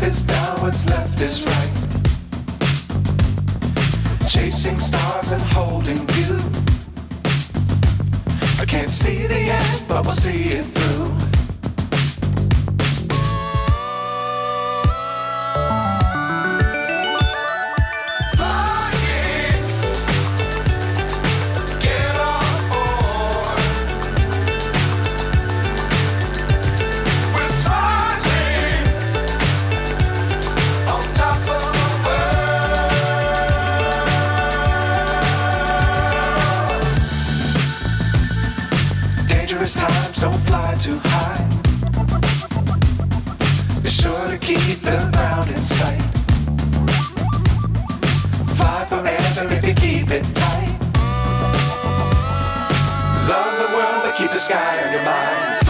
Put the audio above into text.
is down, what's left is right. Chasing stars and holding you. I can't see the end, but we'll see it through. Times don't fly too high. Be sure to keep the ground in sight. Fly forever if you keep it tight. Love the world but keep the sky on your mind.